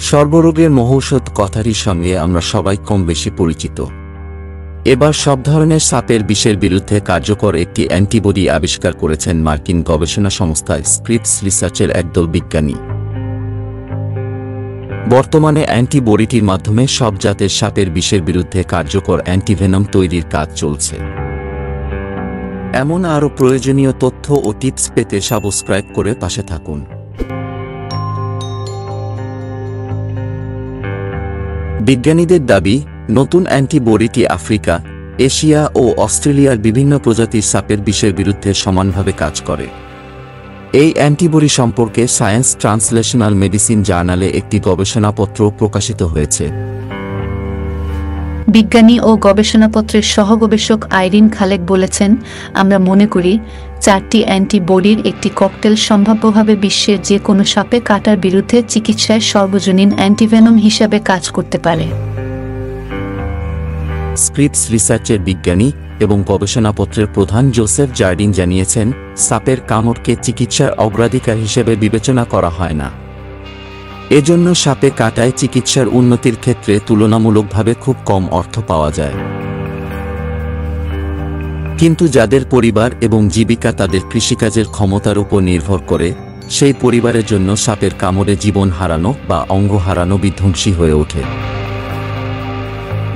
সর্বরোগের মহৌষধ কথাটির সঙ্গে আমরা সবাই কম বেশি পরিচিত। এবার সব ধরনের সাপের বিষের বিরুদ্ধে কার্যকর একটি অ্যান্টিবডি আবিষ্কার করেছেন মার্কিন গবেষণা সংস্থা স্ক্রিপস রিসার্চের একদল বিজ্ঞানী। বর্তমানে অ্যান্টিবডিটির মাধ্যমে সব জাতের সাপের বিষের বিরুদ্ধে কার্যকর অ্যান্টিভেনম তৈরির কাজ চলছে। এমন আরও প্রয়োজনীয় তথ্য ও টিপস পেতে সাবস্ক্রাইব করে পাশে থাকুন। বিজ্ঞানীদের দাবি, নতুন অ্যান্টিবডিটি আফ্রিকা, এশিয়া ও অস্ট্রেলিয়ার বিভিন্ন প্রজাতির সাপের বিষের বিরুদ্ধে সমানভাবে কাজ করে। এই অ্যান্টিবডি সম্পর্কে সায়েন্স ট্রান্সলেশনাল মেডিসিন জার্নালে একটি গবেষণাপত্র প্রকাশিত হয়েছে। বিজ্ঞানী ও গবেষণাপত্রের সহগবেষক আইরিন খালেক বলেছেন, আমরা মনে করি 4টি অ্যান্টিবডির একটি ককটেল সম্ভাব্যভাবে বিশ্বের যে কোনো সাপে কাটার বিরুদ্ধে চিকিৎসায় সর্বজনীন অ্যান্টিভেনম হিসাবে কাজ করতে পারে। স্ক্রিপস রিসার্চের বিজ্ঞানী এবং গবেষণাপত্রের প্রধান জোসেফ জার্ডিন জানিয়েছেন, সাপের কামড়কে চিকিৎসার অগ্রাধিকার হিসেবে বিবেচনা করা হয় না। এজন্য সাপে কাটায় চিকিৎসার উন্নতির ক্ষেত্রে তুলনামূলকভাবে খুব কম অর্থ পাওয়া যায়। কিন্তু যাদের পরিবার এবং জীবিকা তাদের কৃষিকাজের ক্ষমতার উপর নির্ভর করে, সেই পরিবারের জন্য সাপের কামড়ে জীবন হারানো বা অঙ্গ হারানো বিধ্বংসী হয়ে ওঠে।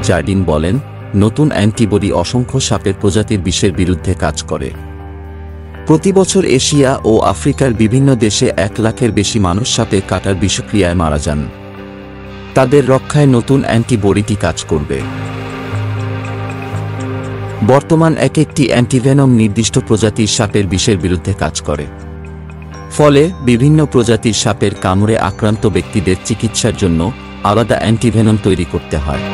জার্ডিন বলেন, নতুন অ্যান্টিবডি অসংখ্য সাপের প্রজাতির বিষের বিরুদ্ধে কাজ করে। প্রতি বছর এশিয়া ও আফ্রিকার বিভিন্ন দেশে 1 লাখের বেশি মানুষ সাপে কাটার বিষক্রিয়ায় মারা যান। তাদের রক্ষায় নতুন অ্যান্টিবডিটি কাজ করবে। বর্তমান একটি অ্যান্টিভেনম নির্দিষ্ট প্রজাতির সাপের বিষের বিরুদ্ধে কাজ করে। ফলে বিভিন্ন প্রজাতির সাপের কামড়ে আক্রান্ত ব্যক্তিদের চিকিৎসার জন্য আলাদা অ্যান্টিভেনম তৈরি করতে হয়।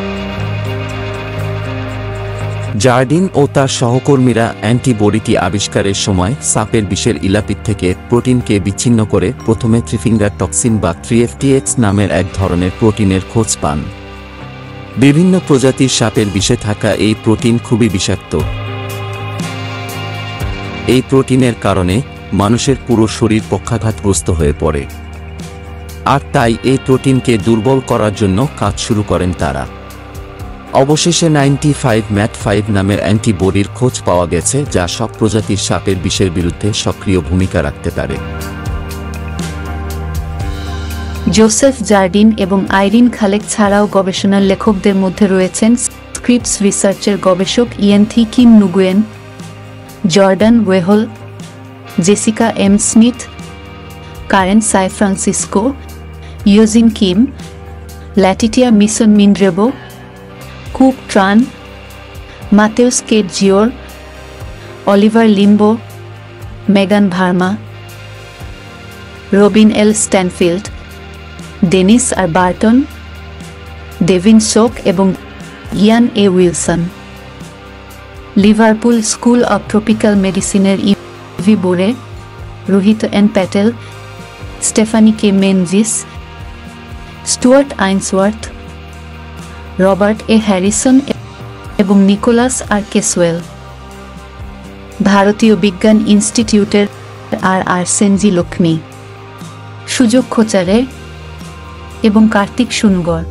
জার্ডিন ও তার সহকর্মীরা অ্যান্টিবডিটি আবিষ্কারের সময় সাপের বিষের ইলাপিড থেকে প্রোটিনকে বিচ্ছিন্ন করে প্রথমে থ্রিফিঙ্গার টক্সিন বা 3FTX নামের এক ধরনের প্রোটিনের খোঁজ পান। বিভিন্ন প্রজাতির সাপের বিষে থাকা এই প্রোটিন খুবই বিষাক্ত। এই প্রোটিনের কারণে মানুষের পুরো শরীর পক্ষাঘাতগ্রস্ত হয়ে পড়ে। আর তাই এই প্রোটিনকে দুর্বল করার জন্য কাজ শুরু করেন তারা। অবশেষে 95MAT5 নামের অ্যান্টিবডির খোঁজ পাওয়া গেছে, যা সব প্রজাতির সাপের বিষের বিরুদ্ধে সক্রিয় ভূমিকা রাখতে পারে। জোসেফ জার্ডিন এবং আইরিন খালেক ছাড়াও গবেষণার লেখকদের মধ্যে রয়েছেন স্ক্রিপস রিসার্চের গবেষক Yenthi Kim Nguyen, Jordan Woehl, Jessica M Smith, Karen Sai Francisco, Yeojin Kim, Laetitia Misson Mindrebo, Cook Tran, Mateus Kate জিওর, Oliver Limbo, Megan Verma, Robin L Stanfield, Dennis R Burton, Devin শোক এবং Ian A Wilson. Liverpool School of Tropical মেডিসিনের Evie বোরে, Rohit N Patel, Stephanie K Menzies, Stuart Ainsworth, Robert A Harrison এবং Nicholas R Caswell. ভারতীয় বিজ্ঞান ইনস্টিটিউটের আর CNG Lakshmi, সুযোগ খোচারে এবং কার্তিক সুনগর।